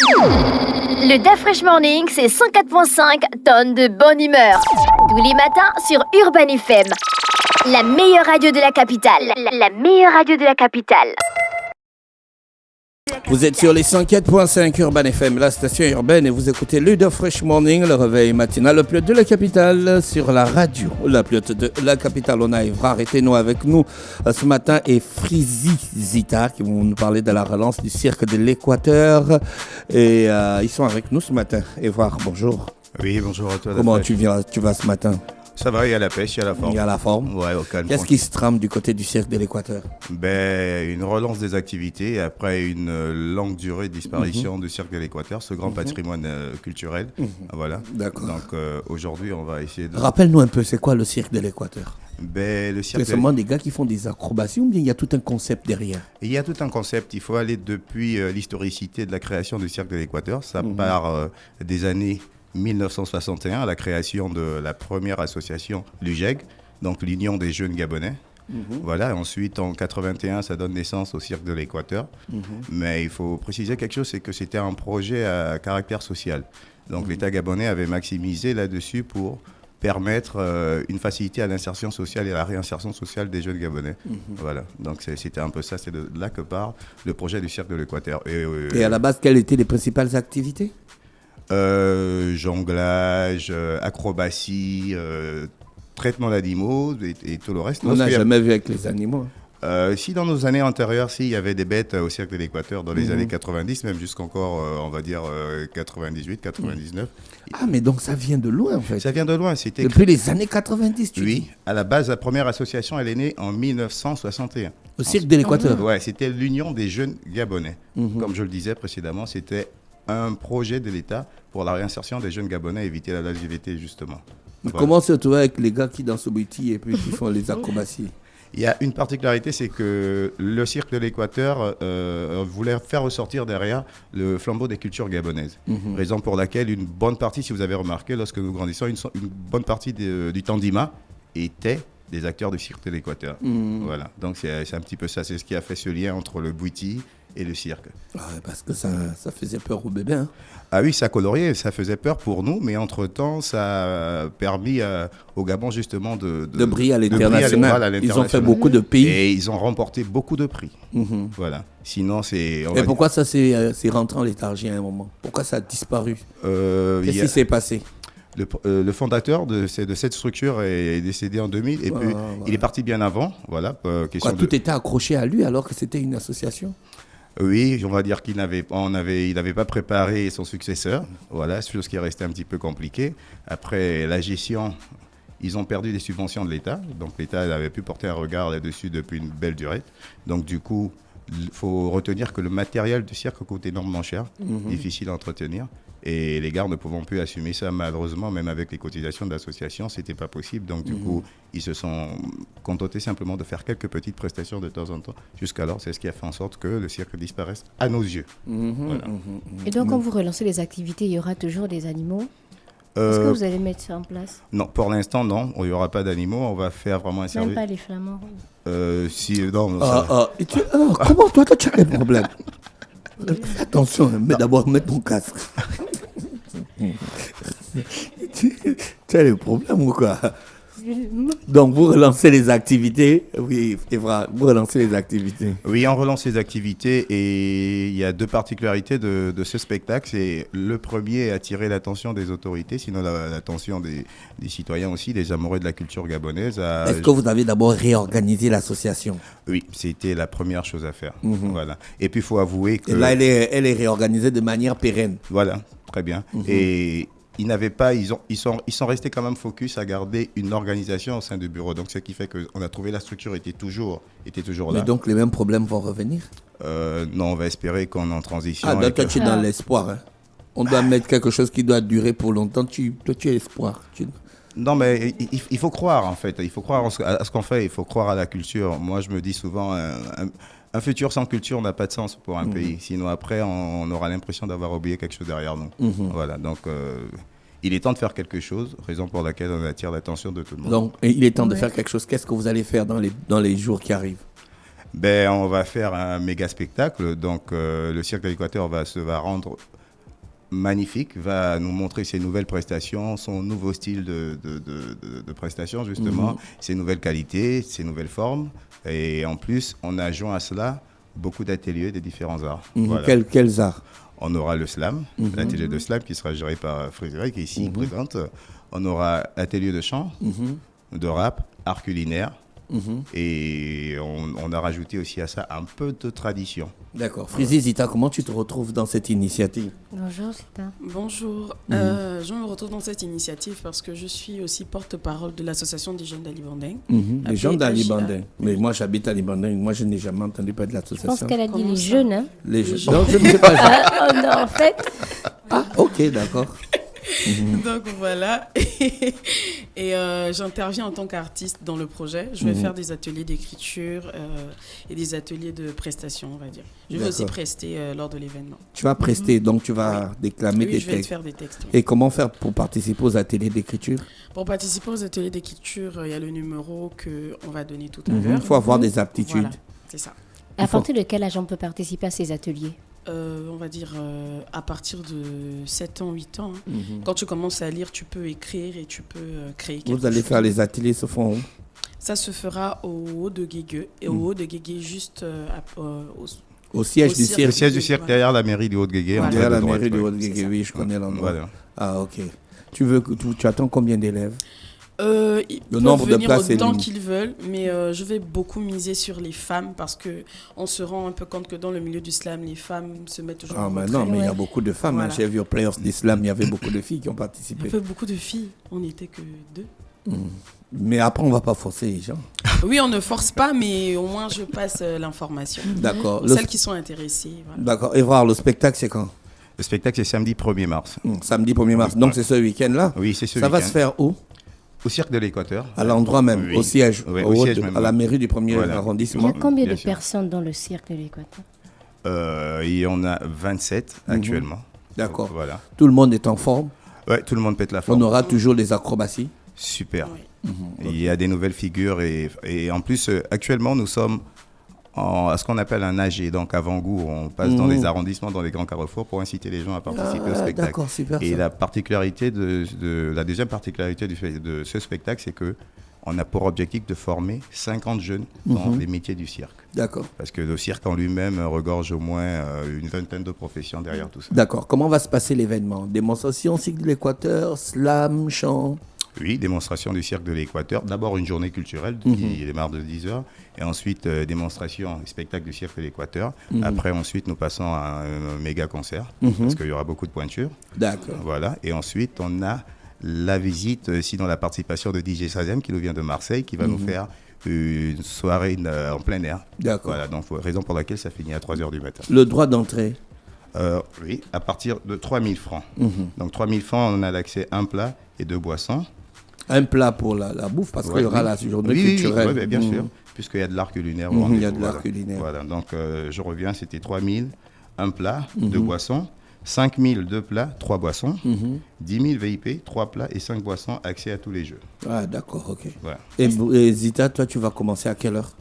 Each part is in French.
Le DAF Fresh Morning, c'est 104.5 tonnes de bonne humeur. Tous les matins sur Urban FM. La meilleure radio de la capitale. La meilleure radio de la capitale. Vous êtes sur les 104.5 Urban FM, la station urbaine, et vous écoutez le DAF Fresh Morning, le réveil matinal, le plus haut de la capitale, sur la radio. La plus haute de la capitale, on a Evra, arrêtez-nous avec nous ce matin, et Frizi Zita, qui vont nous parler de la relance du cirque de l'Équateur. Et ils sont avec nous ce matin. Evra, bonjour. Oui, bonjour à toi. Comment tu vas ce matin? Ça va, il y a la pêche, il y a la forme. Il y a la forme. Ouais, au calme. Qu'est-ce qui se trame du côté du cirque de l'Équateur? Une relance des activités après une longue durée de disparition du cirque de l'Équateur, ce grand patrimoine culturel. Voilà. D'accord. Donc aujourd'hui, on va essayer de... Rappelle-nous un peu, c'est quoi le cirque de l'Équateur? Le cirque C'est seulement des gars qui font des acrobaties ou bien il y a tout un concept derrière? Il y a tout un concept. Il faut aller depuis l'historicité de la création du cirque de l'Équateur. Ça part des années 1961, à la création de la première association, l'UJEG, donc l'Union des jeunes gabonais. Voilà, ensuite en 81, ça donne naissance au cirque de l'Équateur. Mais il faut préciser quelque chose, c'est que c'était un projet à caractère social. Donc l'État gabonais avait maximisé là-dessus pour permettre une facilité à l'insertion sociale et à la réinsertion sociale des jeunes gabonais. Voilà, donc c'était un peu ça, c'est de là que part le projet du cirque de l'Équateur. Et à la base, quelles étaient les principales activités? Jonglage, acrobatie, traitement d'animaux et tout le reste. On n'a jamais vu avec les animaux. Si dans nos années antérieures, il y avait des bêtes au cirque de l'Équateur dans les années 90, même jusqu'encore, on va dire, 98, 99. Ah, mais donc ça vient de loin en fait. Ça vient de loin. Depuis les années 90, tu dis? Oui, à la base, la première association, elle est née en 1961. Au cirque de l'Équateur? Ouais, c'était l'Union des jeunes gabonais. Comme je le disais précédemment, c'était un projet de l'État pour la réinsertion des jeunes Gabonais, éviter la LGBT justement. Voilà. Comment se retrouver avec les gars qui dansent au bouti et puis qui font les acrobaties? Il y a une particularité, c'est que le cirque de l'Équateur voulait faire ressortir derrière le flambeau des cultures gabonaises. Raison pour laquelle une bonne partie, si vous avez remarqué, lorsque nous grandissons, une bonne partie du Tandima était des acteurs du cirque de l'Équateur. Voilà, donc c'est un petit peu ça, c'est ce qui a fait ce lien entre le bouti et le cirque. Ah, parce que ça faisait peur aux bébés. Hein. Ah oui, ça coloriait, ça faisait peur pour nous, mais entre-temps, ça a permis au Gabon justement de briller à l'international. Ils ont fait beaucoup de pays. Et ils ont remporté beaucoup de prix. Voilà. Sinon, c'est... Et pourquoi ça s'est rentré en léthargie à un moment? Pourquoi ça a disparu? Qu'est-ce qui s'est passé? Le fondateur de cette structure est décédé en 2000 et puis il est parti bien avant. Voilà, tout était accroché à lui alors que c'était une association? Oui, on va dire qu'il n'avait pas préparé son successeur. Voilà, chose qui est restée un petit peu compliquée. Après la gestion, ils ont perdu des subventions de l'État. Donc l'État avait pu porter un regard là-dessus depuis une belle durée. Donc du coup, il faut retenir que le matériel du cirque coûte énormément cher, difficile à entretenir. Et les gars ne pouvant plus assumer ça, malheureusement, même avec les cotisations de l'association, c'était pas possible. Donc, du coup, ils se sont contentés simplement de faire quelques petites prestations de temps en temps. Jusqu'alors, c'est ce qui a fait en sorte que le cirque disparaisse à nos yeux. Voilà. Et donc, quand vous relancez les activités, il y aura toujours des animaux? Est-ce que vous allez mettre ça en place? Non, pour l'instant, non. Il n'y aura pas d'animaux. On va faire vraiment un service. Même pas les flamands? Comment toi, tu as des problèmes? Fais attention, mais d'abord, mets ton casque. Tu as des problèmes ou quoi? Donc, vous relancez les activités. Oui, Evra, vous relancez les activités. Oui, on relance les activités et il y a deux particularités de ce spectacle. C'est le premier, attirer l'attention des autorités, sinon l'attention des citoyens aussi, des amoureux de la culture gabonaise. Est-ce que vous avez d'abord réorganisé l'association? Oui, c'était la première chose à faire. Voilà. Et puis, il faut avouer que... Et là, elle est réorganisée de manière pérenne. Voilà, très bien. Et... ils sont restés quand même focus à garder une organisation au sein du bureau. Donc, ce qui fait qu'on a trouvé la structure était toujours là. Mais donc, les mêmes problèmes vont revenir? Non, on va espérer qu'on est en transition. Ah, donc toi, tu es dans l'espoir. Hein. On doit mettre quelque chose qui doit durer pour longtemps. Toi, tu es espoir. Non, mais il faut croire, en fait. Il faut croire à ce qu'on fait. Il faut croire à la culture. Moi, je me dis souvent... un futur sans culture n'a pas de sens pour un pays. Sinon, après, on aura l'impression d'avoir oublié quelque chose derrière nous. Voilà, donc il est temps de faire quelque chose, raison pour laquelle on attire l'attention de tout le monde. Donc, il est temps de faire quelque chose. Qu'est-ce que vous allez faire dans les jours qui arrivent? On va faire un méga spectacle. Donc, le Cirque de l'Équateur va rendre magnifique, va nous montrer ses nouvelles prestations, son nouveau style de prestation, justement, ses nouvelles qualités, ses nouvelles formes. Et en plus, on a joint à cela beaucoup d'ateliers de différents arts. Voilà. Quels arts? On aura le slam, l'atelier de slam qui sera géré par Frédéric, qui est ici présente. On aura l'atelier de chant, de rap, art culinaire. Et on a rajouté aussi à ça un peu de tradition. D'accord. Frizzy, Zita, comment tu te retrouves dans cette initiative? Bonjour, Zita. Bonjour. Je me retrouve dans cette initiative parce que je suis aussi porte-parole de l'association des jeunes d'Alibanding. Les jeunes d'Alibanding. Mais moi, j'habite à Alibanding. Moi, je n'ai jamais entendu parler de Je l'association. pense qu'elle a dit les jeunes. Hein? Les jeunes. Non, je ne sais pas. Oh non, en fait. Ah, ok, d'accord. Donc voilà. Et j'interviens en tant qu'artiste dans le projet. Je vais faire des ateliers d'écriture et des ateliers de prestation, on va dire. Je vais aussi prester lors de l'événement. Tu vas prester, donc tu vas déclamer tes je vais textes. faire des textes. Oui. Et comment faire pour participer aux ateliers d'écriture? Pour participer aux ateliers d'écriture, il y a le numéro qu'on va donner tout à l'heure. Il faut avoir des aptitudes. Voilà, c'est ça. À partir de quel âge on peut participer à ces ateliers? On va dire à partir de 7 ans, 8 ans. Quand tu commences à lire, tu peux écrire et tu peux créer quelque chose. Vous allez faire les ateliers, se font où? Ça se fera au haut de Guégueux. Et au haut de Guégueux, juste au siège du cirque. Le siège du cirque derrière la mairie du Haut-de-Guégué. Voilà. Derrière la mairie du Haut-de-Guégué, oui, je connais l'endroit. Voilà. Ah, ok. Tu attends combien d'élèves? Ils Le peuvent nombre de venir places est autant limité. qu'ils veulent, mais je vais beaucoup miser sur les femmes parce qu'on se rend un peu compte que dans le milieu du slam, les femmes se mettent toujours Ah, en mais retrait. non, mais il y a beaucoup de femmes. Voilà. J'ai vu au Players d'Islam, il y avait beaucoup de filles qui ont Il y participé. avait beaucoup de filles, on n'était que 2. Mais après, on ne va pas forcer les gens. Oui, on ne force pas, mais au moins je passe l'information. D'accord. Pour celles qui sont intéressées. Voilà. D'accord. Et voir, le spectacle, c'est quand? Le spectacle, c'est samedi 1er mars. Samedi 1er mars. Donc, c'est ce week-end-là? Oui, c'est ce Ça va week-end. se faire où? Au cirque de l'Équateur. À l'endroit même, Oui. au siège, Oui, au au haut siège de- même, à la oui. mairie du 1er Voilà. Il y arrondissement. a combien Bien de sûr. personnes dans le cirque de l'Équateur? Il y en a 27 actuellement. D'accord. Voilà. Tout le monde est en forme. Ouais, tout le monde pète la On forme. aura toujours des acrobaties. Super. Oui. Il y a des nouvelles figures et en plus, actuellement, nous sommes à ce qu'on appelle un AG, donc avant-goût. On passe dans les arrondissements, dans les grands carrefours pour inciter les gens à participer au spectacle. D'accord, super. Et ça. la deuxième particularité de ce spectacle, c'est que on a pour objectif de former 50 jeunes dans les métiers du cirque. D'accord. Parce que le cirque en lui-même regorge au moins une vingtaine de professions derrière tout ça. D'accord. Comment va se passer l'événement? Démonstration, cycle de l'Équateur, slam, chant. Oui, démonstration du cirque de l'Équateur. D'abord une journée culturelle qui démarre de 10h. Et ensuite, démonstration et spectacle du cirque de l'Équateur. Après, ensuite, nous passons à un méga concert. Parce qu'il y aura beaucoup de pointures. D'accord. Voilà. Et ensuite, on a la visite, sinon la participation de DJ Sazem qui nous vient de Marseille, qui va nous faire une soirée en plein air. D'accord. Voilà, donc raison pour laquelle ça finit à 3h du matin. Le droit d'entrée. Oui, à partir de 3 000 francs. Donc 3 000 francs, on a l'accès à un plat et 2 boissons. Un plat pour la bouffe, parce qu'il y aura la journée culturelle. Oui, bien sûr, puisqu'il y a de l'art culinaire. Il y a de l'art culinaire. Voilà, donc je reviens, c'était 3 000, un plat, 2 boissons. 5 000, 2 plats, 3 boissons. 10 000 VIP, 3 plats et 5 boissons, accès à tous les jeux. Ah, d'accord, ok. Voilà. Et Zita, toi, tu vas commencer à quelle heure?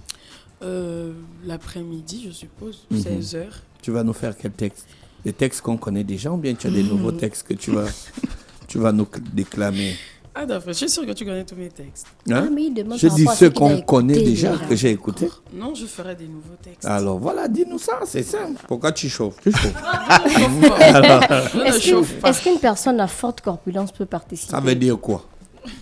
L'après-midi, je suppose, 16h. Tu vas nous faire quel texte? Des textes qu'on connaît déjà ou bien tu as des nouveaux textes que tu vas nous déclamer? Ah, d'accord, je suis sûre que tu connais tous mes textes. Hein? Ah, mais il demande Je par dis rapport à ceux ce qu'il a qu'on connaît écouté déjà, que j'ai écoutés. Non, je ferai des nouveaux textes. Alors voilà, dis-nous ça, c'est simple. Pourquoi tu chauffes? Tu chauffes. Je ne chauffe pas. Est-ce qu'une personne à forte corpulence peut participer? Ça veut dire quoi?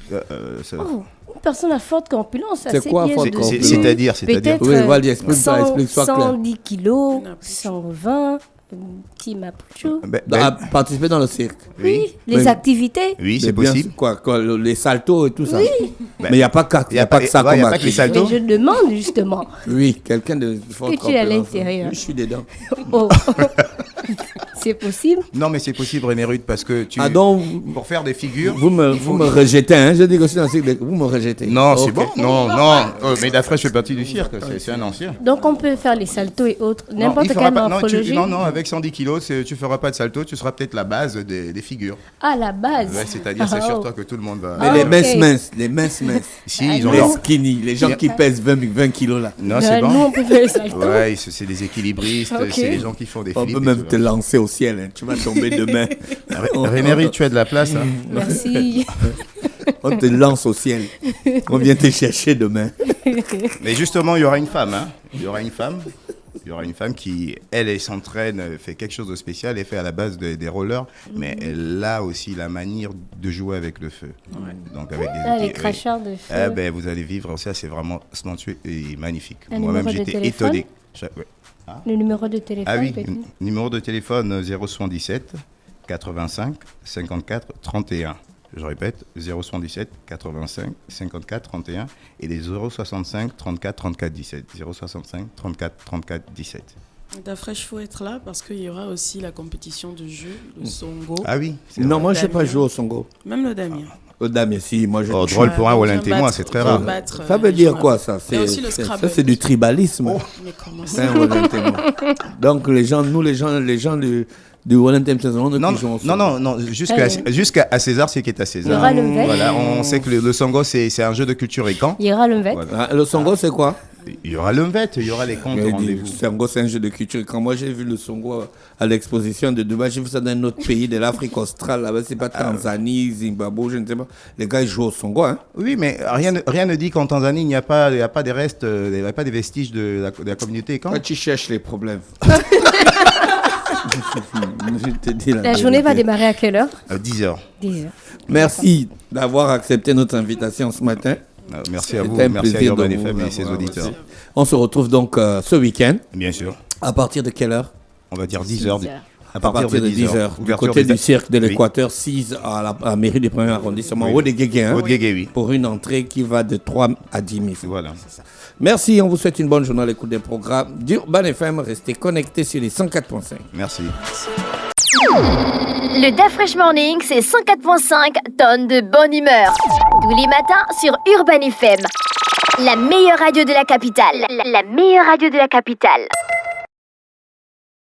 Une personne à forte corpulence, C'est assez quoi, bien forte de- corpulence? C'est-à-dire Peut-être Oui, vas-y, explique-toi, explique-toi clair. 110 kilos, Une approche. 120, petit mapucho. À participer dans le cirque. Oui, les Oui. activités. Oui, c'est Mais bien possible. sûr, quoi, les saltos et tout ça. Mais il n'y a pas que, Il y a pas que ça ouais, il y comme a pas que les activité. saltos. Mais je demande justement. Oui, quelqu'un de fort Que tu es à corpulence. l'intérieur. Oui, je suis dedans. Oh. C'est possible. Non, mais c'est possible, René Rude, parce que Ah donc, pour faire des figures. vous me rejetez, hein? Je dis que je suis dans le cirque, vous me rejetez. Non, c'est Ok. bon. Non. Mais d'après, je fais partie du cirque. C'est un ancien. Donc on peut faire les saltos et autres. Non, N'importe il fera quelle pas- morphologie. non, avec 110 kilos, tu feras pas de salto, tu seras peut-être la base des figures. À la base. Ouais, c'est-à-dire, c'est Ah, sur oh. toi que tout le monde va. Mais Ah, les ok. minces. Si, ils ont Les leur. skinny, les gens qui pèsent 20 kilos là. Non, c'est Nous bon. on peut faire les saltos. Ouais, c'est des équilibristes, Ok. c'est les gens qui font des On flips. peut et même tout. te lancer au ciel, hein. Tu vas tomber demain. Rénéry, tu as de la place. Hein. Merci. On te lance au ciel. On vient te chercher demain. Mais justement, il y aura une femme. Hein. Il y aura une femme qui, elle s'entraîne, fait quelque chose de spécial, elle fait à la base des rollers, mais elle a aussi la manière de jouer avec le feu. Ouais. Donc avec Les cracheurs de feu. vous allez vivre ça, c'est vraiment somptueux et magnifique. Un Moi-même, numéro de j'étais téléphone étonné. Le numéro de téléphone. Ah oui, peut-être numéro de téléphone 077 85 54 31. Je répète, 077 85 54 31 et les 065 34 34 17. 065 34 34 17. D'après, il faut être là parce qu'il y aura aussi la compétition de jeu, le Songo. Ah oui. Non, vrai. moi, je sais pas jouer au Songo. Même le Damien. Au damier, si, moi je. Oh, drôle pour un Wallin témoin, c'est très rare. Ça veut dire quoi ça? Il y a aussi le Ça, Scrabble. c'est du tribalisme. Mais comment C'est ça un Wallin témoin. Donc les gens du Wallin témoin, Non, jusqu'à César, c'est qui est à César. Il y aura le Mvet. Voilà, on sait que le Songo, c'est un jeu de culture et camp. Il y aura le Mvet. Voilà. Le Songo, c'est quoi? Il y aura le Mvet, il y aura les comptes au Le rendez-vous. Songo, c'est un jeu de culture. Quand moi j'ai vu le Songo à l'exposition de Dubaï, j'ai vu ça dans un autre pays de l'Afrique australe. Là-bas, c'est pas Tanzanie, Zimbabwe, je ne sais pas. Les gars, ils jouent au Songo, hein? Oui, mais rien ne dit qu'en Tanzanie, il n'y a pas des restes, il n'y a pas des vestiges de la communauté camp. Quand tu cherches les problèmes. Je te dis La journée va démarrer à quelle heure? 10h. 10h. Merci d'avoir accepté notre invitation ce matin. Merci à vous, C'était un merci à plaisir Urban de FM vous et ses avoir. auditeurs. On se retrouve donc ce week-end. Bien sûr. À partir de quelle heure? On va dire 10h. 10h. À partir de 10h. Du côté du cirque de l'Équateur, 6 à la mairie du 1er arrondissement, au de Guégué, Au de Guégué, oui. pour une entrée qui va de 3 à 10 000 francs. Voilà. Merci, on vous souhaite une bonne journée à l'écoute des programmes d'Urban FM. Restez connectés sur les 104.5. Merci. Le Da Fresh Morning, c'est 104.5 tonnes de bonne humeur. Tous les matins sur Urban FM. La meilleure radio de la capitale. La meilleure radio de la capitale.